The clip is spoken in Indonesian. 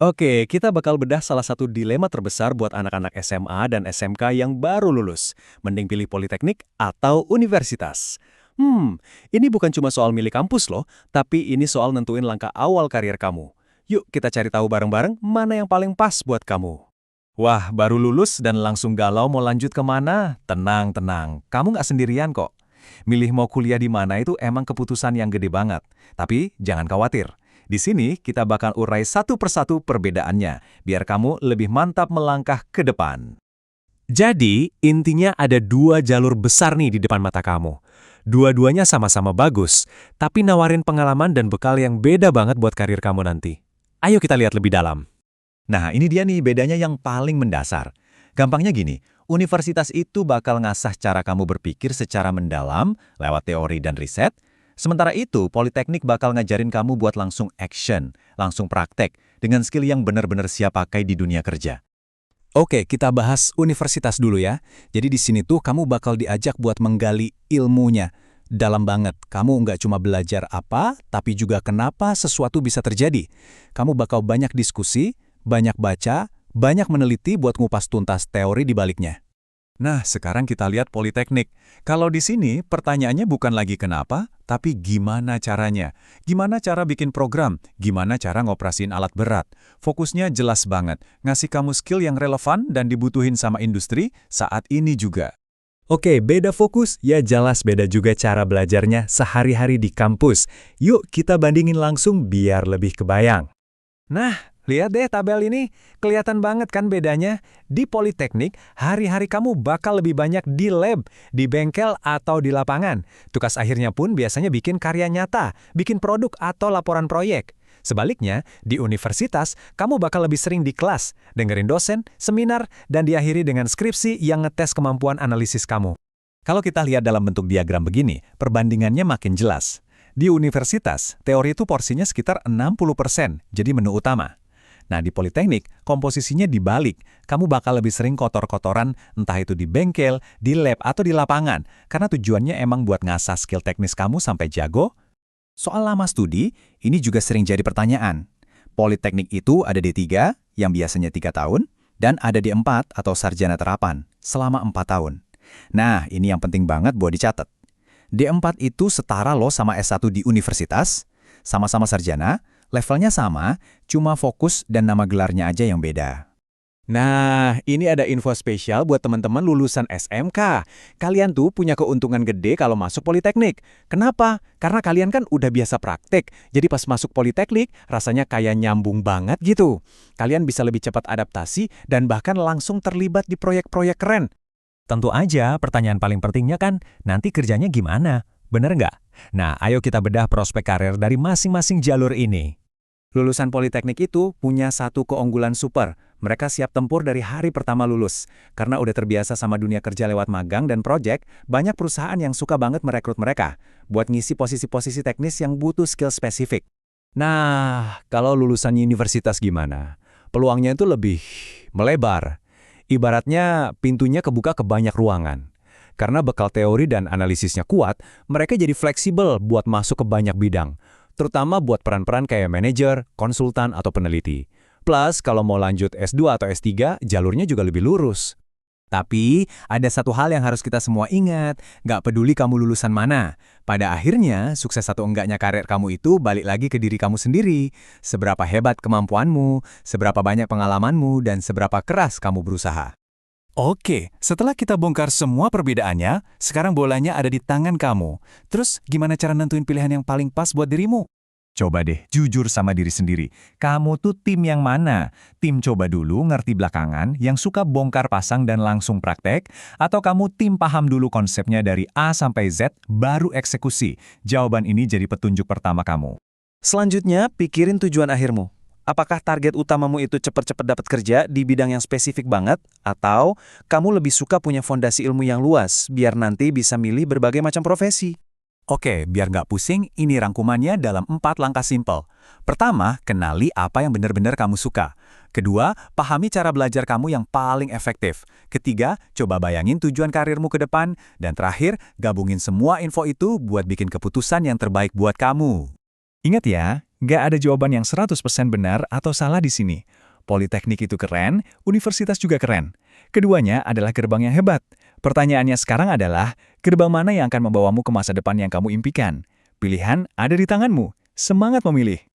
Oke, kita bakal bedah salah satu dilema terbesar buat anak-anak SMA dan SMK yang baru lulus. Mending pilih politeknik atau universitas. Ini bukan cuma soal milih kampus loh, tapi ini soal nentuin langkah awal karier kamu. Yuk kita cari tahu bareng-bareng mana yang paling pas buat kamu. Wah, baru lulus dan langsung galau mau lanjut kemana? Tenang, tenang. Kamu nggak sendirian kok. Milih mau kuliah di mana itu emang keputusan yang gede banget. Tapi jangan khawatir. Di sini kita bakal urai satu persatu perbedaannya, biar kamu lebih mantap melangkah ke depan. Jadi, intinya ada dua jalur besar nih di depan mata kamu. Dua-duanya sama-sama bagus, tapi nawarin pengalaman dan bekal yang beda banget buat karir kamu nanti. Ayo kita lihat lebih dalam. Nah, ini dia nih bedanya yang paling mendasar. Gampangnya gini, universitas itu bakal ngasah cara kamu berpikir secara mendalam lewat teori dan riset. Sementara itu, politeknik bakal ngajarin kamu buat langsung action, langsung praktek, dengan skill yang benar-benar siap pakai di dunia kerja. Oke, kita bahas universitas dulu ya. Jadi di sini tuh kamu bakal diajak buat menggali ilmunya. Dalam banget, kamu nggak cuma belajar apa, tapi juga kenapa sesuatu bisa terjadi. Kamu bakal banyak diskusi, banyak baca, banyak meneliti buat ngupas tuntas teori di baliknya. Nah, sekarang kita lihat politeknik. Kalau di sini, pertanyaannya bukan lagi kenapa, tapi gimana caranya. Gimana cara bikin program, gimana cara ngoperasin alat berat. Fokusnya jelas banget, ngasih kamu skill yang relevan dan dibutuhin sama industri saat ini juga. Oke, beda fokus, ya jelas beda juga cara belajarnya sehari-hari di kampus. Yuk kita bandingin langsung biar lebih kebayang. Nah, lihat deh tabel ini, kelihatan banget kan bedanya? Di politeknik, hari-hari kamu bakal lebih banyak di lab, di bengkel atau di lapangan. Tugas akhirnya pun biasanya bikin karya nyata, bikin produk atau laporan proyek. Sebaliknya, di universitas, kamu bakal lebih sering di kelas, dengerin dosen, seminar, dan diakhiri dengan skripsi yang ngetes kemampuan analisis kamu. Kalau kita lihat dalam bentuk diagram begini, perbandingannya makin jelas. Di universitas, teori itu porsinya sekitar 60%, jadi menu utama. Nah, di politeknik, komposisinya dibalik. Kamu bakal lebih sering kotor-kotoran, entah itu di bengkel, di lab, atau di lapangan, karena tujuannya emang buat ngasah skill teknis kamu sampai jago. Soal lama studi, ini juga sering jadi pertanyaan. Politeknik itu ada D3, yang biasanya 3 tahun, dan ada D4 atau sarjana terapan, selama 4 tahun. Nah, ini yang penting banget buat dicatat. D4 itu setara loh sama S1 di universitas, sama-sama sarjana, levelnya sama, cuma fokus dan nama gelarnya aja yang beda. Nah, ini ada info spesial buat teman-teman lulusan SMK. Kalian tuh punya keuntungan gede kalau masuk politeknik. Kenapa? Karena kalian kan udah biasa praktek, jadi pas masuk politeknik rasanya kayak nyambung banget gitu. Kalian bisa lebih cepat adaptasi dan bahkan langsung terlibat di proyek-proyek keren. Tentu aja, pertanyaan paling pentingnya kan, nanti kerjanya gimana? Bener nggak? Nah, ayo kita bedah prospek karir dari masing-masing jalur ini. Lulusan politeknik itu punya satu keunggulan super. Mereka siap tempur dari hari pertama lulus. Karena udah terbiasa sama dunia kerja lewat magang dan proyek, banyak perusahaan yang suka banget merekrut mereka buat ngisi posisi-posisi teknis yang butuh skill spesifik. Nah, kalau lulusan universitas gimana? Peluangnya itu lebih melebar. Ibaratnya pintunya kebuka ke banyak ruangan. Karena bekal teori dan analisisnya kuat, mereka jadi fleksibel buat masuk ke banyak bidang. Terutama buat peran-peran kayak manajer, konsultan, atau peneliti. Plus, kalau mau lanjut S2 atau S3, jalurnya juga lebih lurus. Tapi, ada satu hal yang harus kita semua ingat, nggak peduli kamu lulusan mana. Pada akhirnya, sukses atau enggaknya karir kamu itu balik lagi ke diri kamu sendiri. Seberapa hebat kemampuanmu, seberapa banyak pengalamanmu, dan seberapa keras kamu berusaha. Oke, setelah kita bongkar semua perbedaannya, sekarang bolanya ada di tangan kamu. Terus, gimana cara nentuin pilihan yang paling pas buat dirimu? Coba deh, jujur sama diri sendiri. Kamu tuh tim yang mana? Tim coba dulu ngerti belakangan, yang suka bongkar pasang dan langsung praktek? Atau kamu tim paham dulu konsepnya dari A sampai Z, baru eksekusi? Jawaban ini jadi petunjuk pertama kamu. Selanjutnya, pikirin tujuan akhirmu. Apakah target utamamu itu cepat-cepat dapat kerja di bidang yang spesifik banget? Atau kamu lebih suka punya fondasi ilmu yang luas, biar nanti bisa milih berbagai macam profesi? Oke, biar nggak pusing, ini rangkumannya dalam 4 langkah simpel. Pertama, kenali apa yang benar-benar kamu suka. Kedua, pahami cara belajar kamu yang paling efektif. Ketiga, coba bayangin tujuan karirmu ke depan. Dan terakhir, gabungin semua info itu buat bikin keputusan yang terbaik buat kamu. Ingat ya, Nggak ada jawaban yang 100% benar atau salah di sini. Politeknik itu keren, universitas juga keren. Keduanya adalah gerbang yang hebat. Pertanyaannya sekarang adalah, gerbang mana yang akan membawamu ke masa depan yang kamu impikan? Pilihan ada di tanganmu. Semangat memilih!